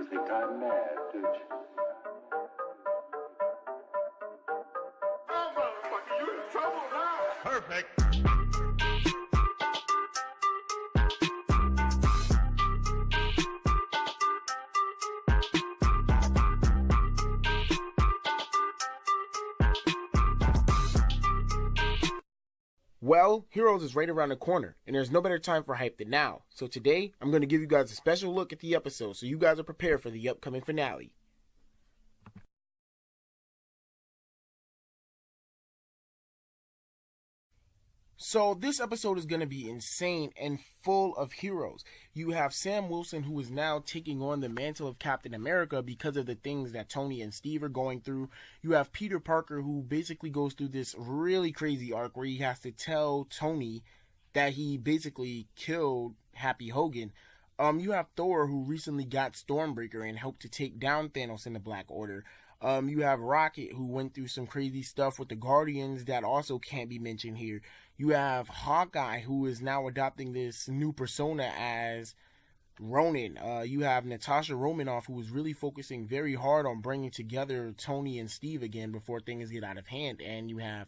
You think I'm mad, don't you? Oh, motherfucker, you in trouble now. Perfect. Well, Heroes is right around the corner, and there's no better time for hype than now. So today, I'm going to give you guys a special look at the episode so you guys are prepared for the upcoming finale. So this episode is going to be insane and full of heroes. You have Sam Wilson, who is now taking on the mantle of Captain America because of the things that Tony and Steve are going through. You have Peter Parker, who basically goes through this really crazy arc where he has to tell Tony that he basically killed Happy Hogan. You have Thor, who recently got Stormbreaker and helped to take down Thanos in the Black Order. You have Rocket, who went through some crazy stuff with the Guardians that also can't be mentioned here. You have Hawkeye, who is now adopting this new persona as Ronin. You have Natasha Romanoff, who is really focusing very hard on bringing together Tony and Steve again before things get out of hand. And you have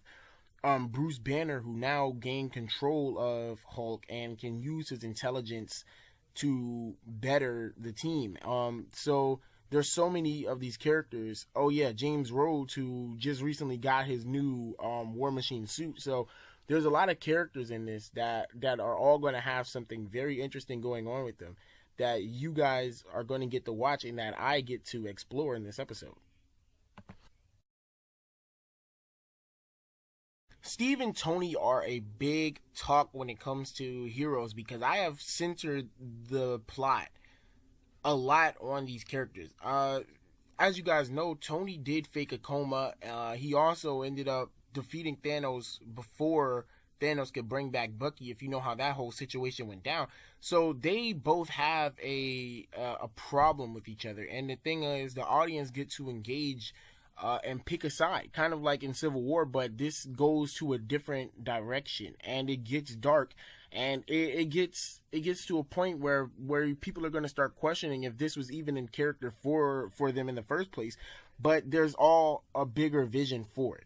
Bruce Banner, who now gained control of Hulk and can use his intelligence to better the team. So there's so many of these characters. Oh yeah, James Rhodes, who just recently got his new War Machine suit. So there's a lot of characters in this that are all going to have something very interesting going on with them that you guys are going to get to watch and that I get to explore in this episode. Steve and Tony are a big talk when it comes to Heroes because I have centered the plot a lot on these characters. As you guys know, Tony did fake a coma. He also ended up defeating Thanos before Thanos could bring back Bucky, if you know how that whole situation went down. So they both have a problem with each other. And the thing is, the audience get to engage and pick a side, kind of like in Civil War, but this goes to a different direction and it gets dark. And it gets to a point where people are going to start questioning if this was even in character for them in the first place. But there's all a bigger vision for it.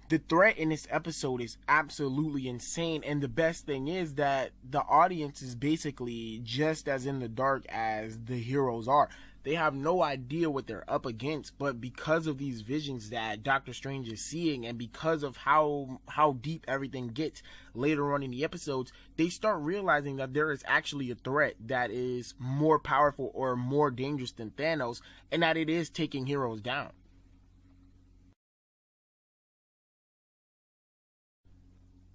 The threat in this episode is absolutely insane, and the best thing is that the audience is basically just as in the dark as the heroes are. They have no idea what they're up against, but because of these visions that Doctor Strange is seeing and because of how deep everything gets later on in the episodes, they start realizing that there is actually a threat that is more powerful or more dangerous than Thanos, and that it is taking heroes down.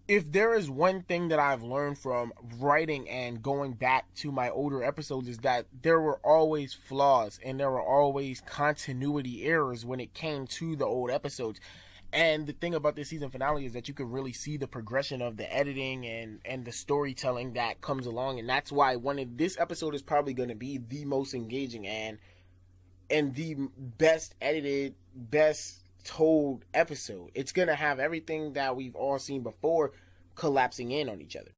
If there is one thing that I've learned from writing and going back to my older episodes is that there were always flaws and there were always continuity errors when it came to the old episodes. And the thing about this season finale is that you can really see the progression of the editing and the storytelling that comes along. And that's why this episode is probably going to be the most engaging and the best edited, best told episode. It's going to have everything that we've all seen before collapsing in on each other.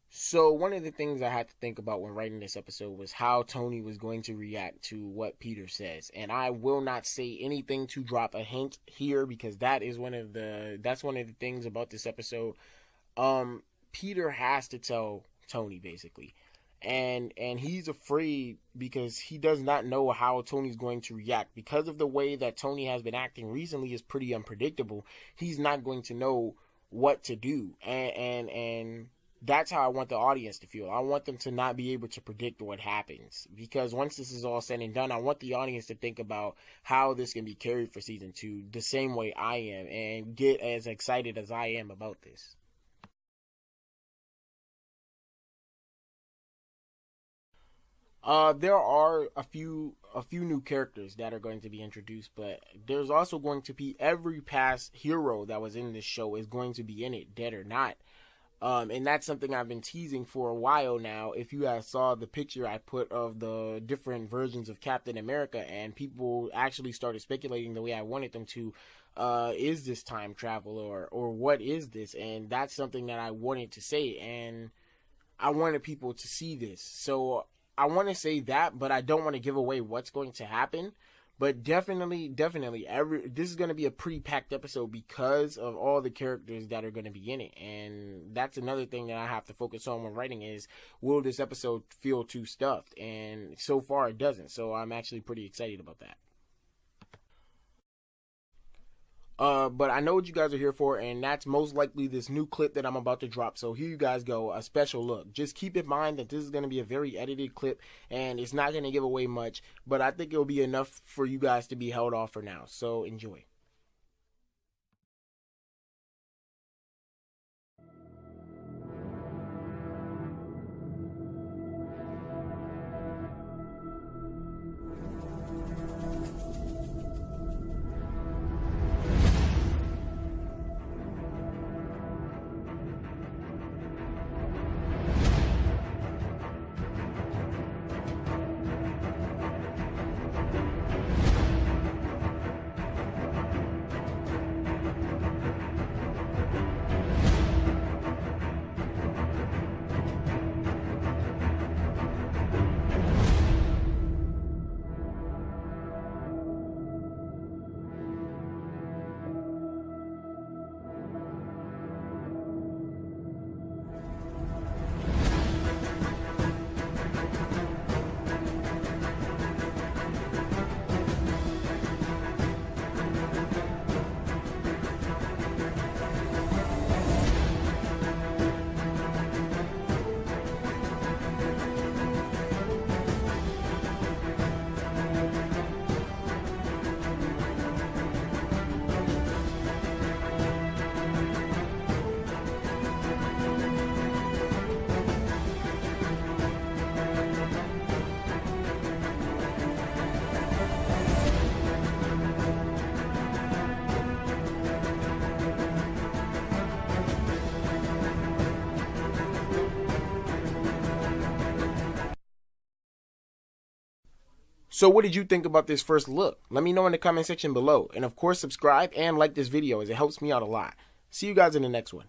So one of the things I had to think about when writing this episode was how Tony was going to react to what Peter says. And I will not say anything to drop a hint here because that's one of the things about this episode. Peter has to tell Tony basically. And he's afraid because he does not know how Tony's going to react. Because of the way that Tony has been acting recently is pretty unpredictable. He's not going to know what to do. And that's how I want the audience to feel. I want them to not be able to predict what happens. Because once this is all said and done, I want the audience to think about how this can be carried for season 2 the same way I am and get as excited as I am about this. There are a few new characters that are going to be introduced, but there's also going to be every past hero that was in this show is going to be in it, dead or not. And that's something I've been teasing for a while now. If you guys saw the picture I put of the different versions of Captain America, and people actually started speculating the way I wanted them to, is this time travel, or what is this? And that's something that I wanted to say, and I wanted people to see this. So I want to say that, but I don't want to give away what's going to happen. But definitely, this is going to be a pretty packed episode because of all the characters that are going to be in it. And that's another thing that I have to focus on when writing is, will this episode feel too stuffed? And so far it doesn't. So I'm actually pretty excited about that. But I know what you guys are here for, and that's most likely this new clip that I'm about to drop. So here you guys go, a special look. Just keep in mind that this is going to be a very edited clip, and it's not going to give away much, but I think it'll be enough for you guys to be held off for now. So enjoy. So what did you think about this first look? Let me know in the comment section below. And of course, subscribe and like this video as it helps me out a lot. See you guys in the next one.